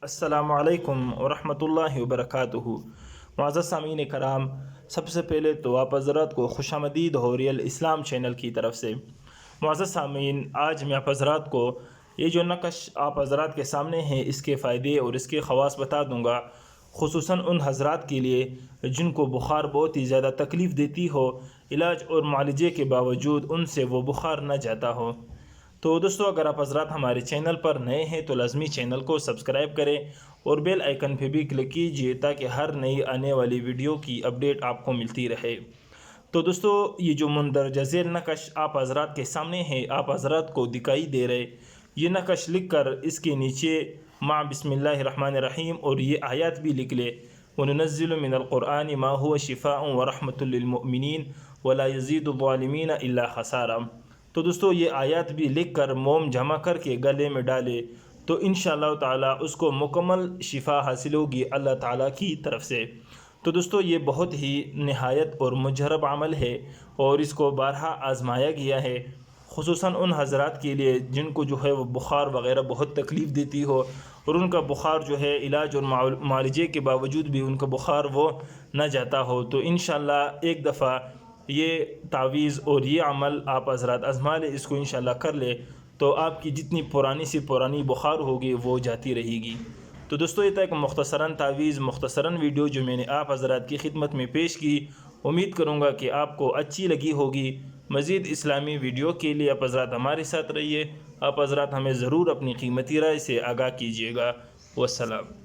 السلام علیکم ورحمۃ اللہ وبرکاتہ۔ معزز سامعین کرام، سب سے پہلے تو آپ حضرات کو خوش آمدید ہو ریئل اسلام چینل کی طرف سے۔ معزز سامعین، آج میں آپ حضرات کو یہ جو نقش آپ حضرات کے سامنے ہے اس کے فائدے اور اس کے خواص بتا دوں گا، خصوصاً ان حضرات کے لیے جن کو بخار بہت ہی زیادہ تکلیف دیتی ہو، علاج اور معالجے کے باوجود ان سے وہ بخار نہ جاتا ہو۔ تو دوستو، اگر آپ حضرات ہمارے چینل پر نئے ہیں تو لازمی چینل کو سبسکرائب کریں اور بیل آئیکن پہ بھی کلک کیجئے تاکہ ہر نئی آنے والی ویڈیو کی اپڈیٹ آپ کو ملتی رہے۔ تو دوستو، یہ جو مندرجہ ذیل نقش آپ حضرات کے سامنے ہے، آپ حضرات کو دکھائی دے رہے، یہ نقش لکھ کر اس کے نیچے مع بسم اللہ الرحمن الرحیم اور یہ آیات بھی لکھ لے، وَنُنَزِّلُ مِنَ الْقُرْآنِ مَا هُوَ شِفَاءٌ وَرَحْمَةٌ لِّلْمُؤْمِنِينَ وَلَا يَزِيدُ الظَّالِمِينَ إِلَّا خَسَارًا۔ تو دوستو، یہ آیات بھی لکھ کر موم جمع کر کے گلے میں ڈالے تو انشاءاللہ تعالیٰ اس کو مکمل شفا حاصل ہوگی اللہ تعالیٰ کی طرف سے۔ تو دوستو، یہ بہت ہی نہایت اور مجرب عمل ہے اور اس کو بارہا آزمایا گیا ہے، خصوصاً ان حضرات کے لیے جن کو جو ہے وہ بخار وغیرہ بہت تکلیف دیتی ہو اور ان کا بخار جو ہے علاج اور معالجے کے باوجود بھی ان کا بخار وہ نہ جاتا ہو، تو انشاءاللہ ایک دفعہ یہ تعویذ اور یہ عمل آپ حضرات آزما لے، اس کو انشاءاللہ کر لے تو آپ کی جتنی پرانی سے پرانی بخار ہوگی وہ جاتی رہے گی۔ تو دوستو، یہ تھا ایک مختصراً تعویذ، مختصراً ویڈیو جو میں نے آپ حضرات کی خدمت میں پیش کی۔ امید کروں گا کہ آپ کو اچھی لگی ہوگی۔ مزید اسلامی ویڈیو کے لیے آپ حضرات ہمارے ساتھ رہیے۔ آپ حضرات ہمیں ضرور اپنی قیمتی رائے سے آگاہ کیجیے گا۔ والسلام۔